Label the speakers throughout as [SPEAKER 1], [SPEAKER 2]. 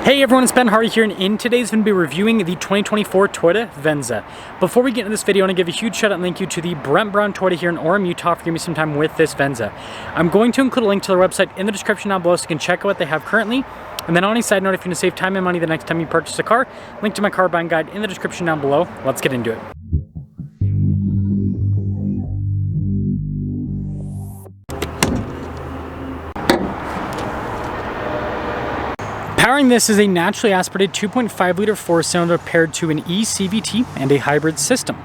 [SPEAKER 1] Hey everyone, it's Ben Hardy here, and in today's video, I'm going to be reviewing the 2024 Toyota Venza. Before we get into this video, I want to give a huge shout out and thank you to the Brent Brown Toyota here in Orem, Utah for giving me some time with this Venza. I'm going to include a link to their website in the description down below so you can check out what they have currently. And then on a side note, if you want to save time and money the next time you purchase a car, link to my car buying guide in the description down below. Let's get into it. Powering this is a naturally aspirated 2.5 liter four-cylinder paired to an eCVT and a hybrid system.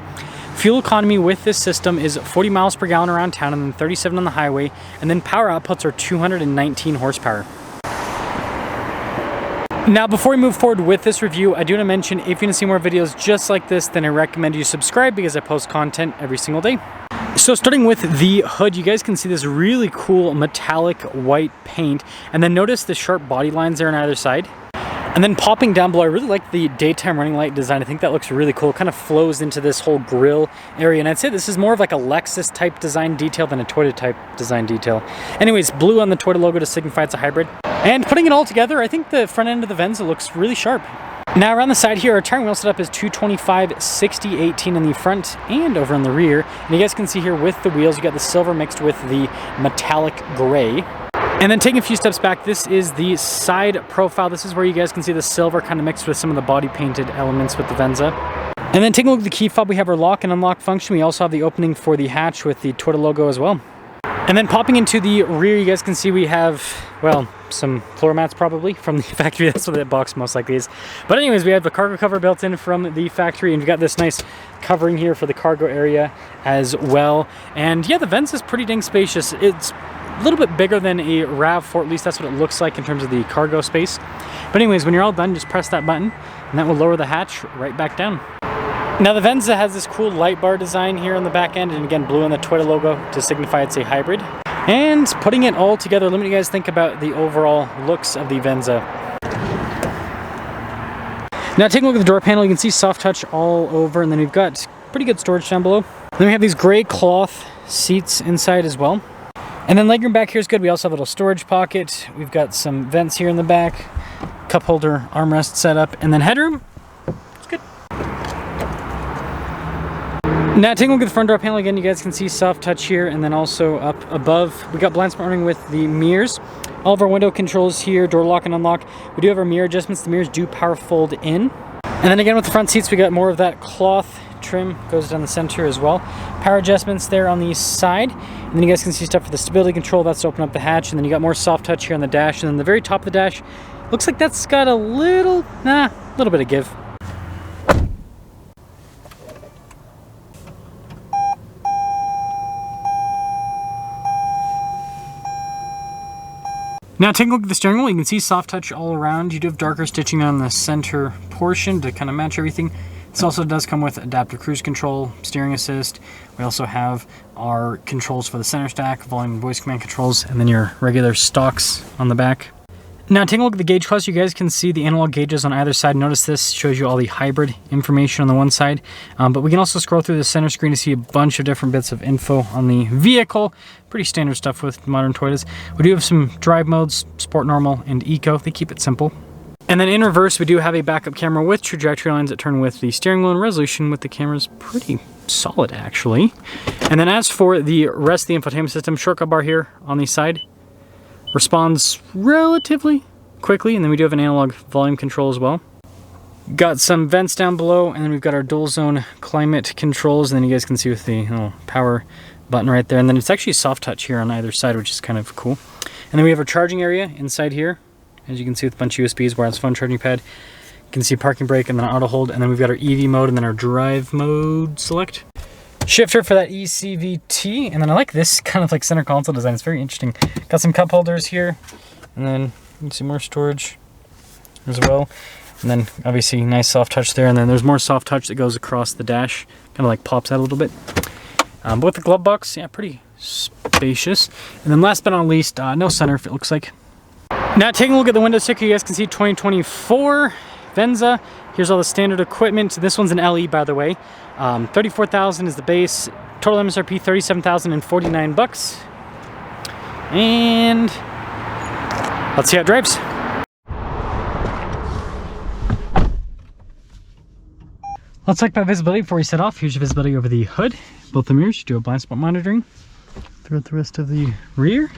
[SPEAKER 1] Fuel economy with this system is 40 miles per gallon around town and then 37 on the highway, and then power outputs are 219 horsepower. Now before we move forward with this review, I do want to mention if you want to see more videos just like this, then I recommend you subscribe because I post content every single day. So starting with the hood, you guys can see this really cool metallic white paint, and then notice the sharp body lines there on either side. And then popping down below, I really like the daytime running light design. I think that looks really cool. It kind of flows into this whole grille area, and I'd say this is more of like a Lexus type design detail than a Toyota type design detail. Anyways, blue on the Toyota logo to signify it's a hybrid. And putting it all together, I think the front end of the Venza looks really sharp. Now around the side here, our tire wheel setup is 225, 60, 18 in the front and over in the rear. And you guys can see here with the wheels, you got the silver mixed with the metallic gray. And then taking a few steps back, this is the side profile. This is where you guys can see the silver kind of mixed with some of the body painted elements with the Venza. And then taking a look at the key fob, we have our lock and unlock function. We also have the opening for the hatch with the Toyota logo as well. And then popping into the rear, you guys can see we have, well, some floor mats probably from the factory. That's what that box most likely is. But anyways, we have the cargo cover built in from the factory, and we've got this nice covering here for the cargo area as well. And yeah, the Venza is pretty dang spacious. It's a little bit bigger than a RAV4, at least that's what it looks like in terms of the cargo space. But anyways, when you're all done, just press that button, and that will lower the hatch right back down. Now the Venza has this cool light bar design here on the back end, and again blue on the Toyota logo to signify it's a hybrid. And putting it all together, let me you guys think about the overall looks of the Venza. Now taking a look at the door panel, you can see soft touch all over, and then we've got pretty good storage down below. Then we have these gray cloth seats inside as well. And then legroom back here is good. We also have a little storage pocket. We've got some vents here in the back, cup holder, armrest set up, and then headroom. It's good. Now taking a look at the front door panel again, you guys can see soft touch here, and then also up above we got blind spot warning with the mirrors. All of our window controls here, door lock and unlock. We do have our mirror adjustments. The mirrors do power fold in. And then again with the front seats, we got more of that cloth trim goes down the center as well. Power adjustments there on the side. And then you guys can see stuff for the stability control. That's to open up the hatch. And then you got more soft touch here on the dash. And then the very top of the dash, looks like that's got a little bit of give. Now taking a look at the steering wheel, you can see soft touch all around. You do have darker stitching on the center portion to kind of match everything. This also does come with adaptive cruise control, steering assist. We also have our controls for the center stack, volume and voice command controls, and then your regular stocks on the back. Now taking a look at the gauge cluster, you guys can see the analog gauges on either side. Notice this shows you all the hybrid information on the one side, but we can also scroll through the center screen to see a bunch of different bits of info on the vehicle. Pretty standard stuff with modern Toyotas. We do have some drive modes, sport, normal, and eco. They keep it simple. And then in reverse, we do have a backup camera with trajectory lines that turn with the steering wheel, and resolution with the camera's pretty solid actually. And then as for the rest of the infotainment system, shortcut bar here on the side responds relatively quickly, and then we do have an analog volume control as well. Got some vents down below, and then we've got our dual zone climate controls, and then you guys can see with the power button right there, and then it's actually soft touch here on either side, which is kind of cool. And then we have our charging area inside here, as you can see with a bunch of USBs, wireless phone charging pad. You can see parking brake and then auto hold, and then we've got our EV mode and then our drive mode select. Shifter for that eCVT, and then I like this kind of like center console design. It's very interesting. Got some cup holders here, and then you can see more storage as well. And then obviously nice soft touch there, and then there's more soft touch that goes across the dash, kind of like pops out a little bit. But with the glove box, yeah, pretty spacious. And then last but not least, no sunroof it looks like. Now taking a look at the window sticker, you guys can see 2024 Venza. Here's all the standard equipment. This one's an LE, by the way. $34,000 is the base. Total MSRP $37,049. And let's see how it drives. Let's talk about visibility before we set off. Here's your visibility over the hood, both the mirrors. You do a blind spot monitoring throughout the rest of the rear.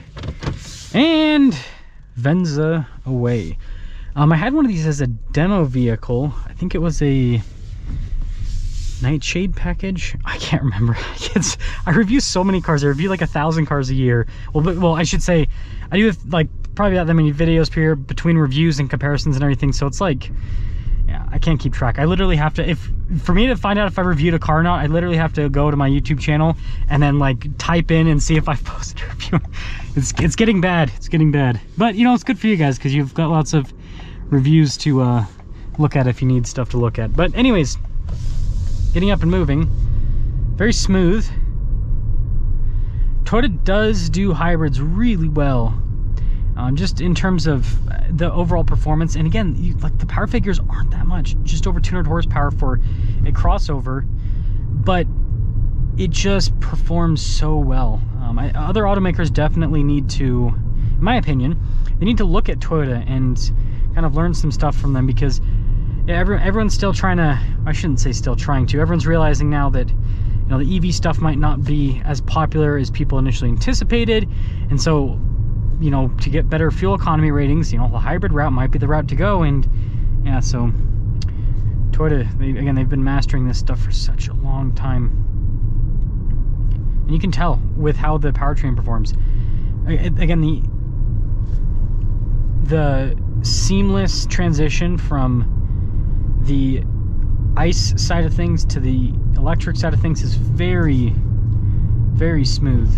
[SPEAKER 1] And Venza away. I had one of these as a demo vehicle. I think it was a nightshade package. I can't remember. I review so many cars. I review like 1,000 cars a year. Well, I should say I do like probably not that many videos per year between reviews and comparisons and everything. So it's like, yeah, I can't keep track. I literally have to, for me to find out if I reviewed a car or not, I literally have to go to my YouTube channel and then like type in and see if I've posted a review. It's getting bad. It's getting bad. But you know, it's good for you guys because you've got lots of reviews to look at if you need stuff to look at. But anyways, getting up and moving, very smooth. Toyota does do hybrids really well, just in terms of the overall performance. And again, like the power figures aren't that much, just over 200 horsepower for a crossover, but it just performs so well. Other automakers definitely need to, in my opinion, they need to look at Toyota and kind of learn some stuff from them, because yeah, everyone's still trying to, I shouldn't say still trying to, everyone's realizing now that, you know, the EV stuff might not be as popular as people initially anticipated. And so, you know, to get better fuel economy ratings, you know, the hybrid route might be the route to go. And yeah, so Toyota, they've been mastering this stuff for such a long time. And you can tell with how the powertrain performs. Again, the seamless transition from the ICE side of things to the electric side of things is very, very smooth.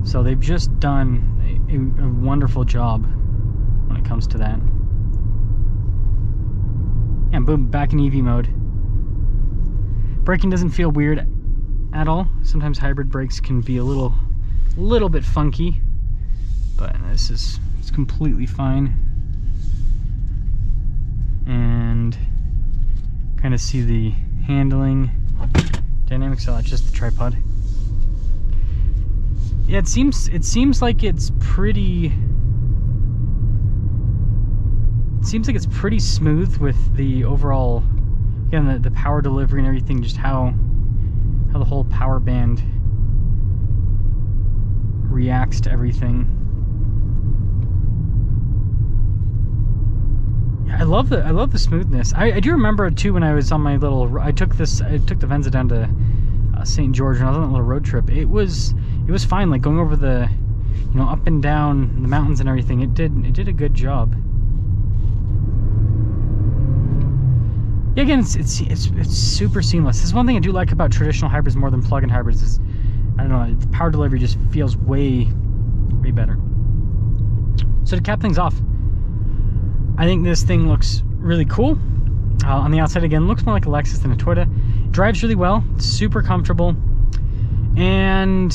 [SPEAKER 1] So they've just done a wonderful job when it comes to that. And boom, back in EV mode. Braking doesn't feel weird at all. Sometimes hybrid brakes can be a little bit funky, but it's completely fine. And kind of see the handling dynamics. So it's just the tripod. Yeah, it seems like it's pretty. It seems like it's pretty smooth with the overall, again, the power delivery and everything. Just how the whole power band reacts to everything. I love the smoothness. I do remember too when I was on my little, I took the Venza down to St. George and I was on a little road trip. It was fine, like going over the, you know, up and down the mountains and everything. It did a good job. Yeah, again, it's super seamless. This is one thing I do like about traditional hybrids more than plug-in hybrids is, I don't know, the power delivery just feels way better. So to cap things off, I think this thing looks really cool. On the outside, again, looks more like a Lexus than a Toyota. It drives really well, it's super comfortable, and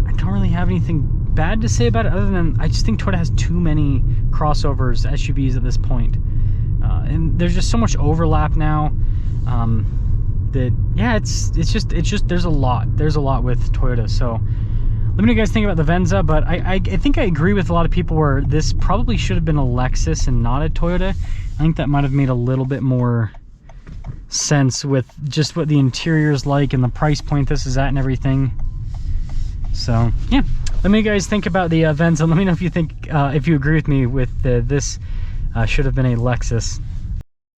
[SPEAKER 1] I don't really have anything bad to say about it other than I just think Toyota has too many crossovers, SUVs at this point. And there's just so much overlap now that, yeah, it's just there's a lot with Toyota. So let me know what you guys think about the Venza, but I think I agree with a lot of people where this probably should have been a Lexus and not a Toyota. I think that might have made a little bit more sense with just what the interior is like and the price point this is at and everything. So yeah, let me know what you guys think about the Venza. Let me know if you think, if you agree with me with this should have been a Lexus.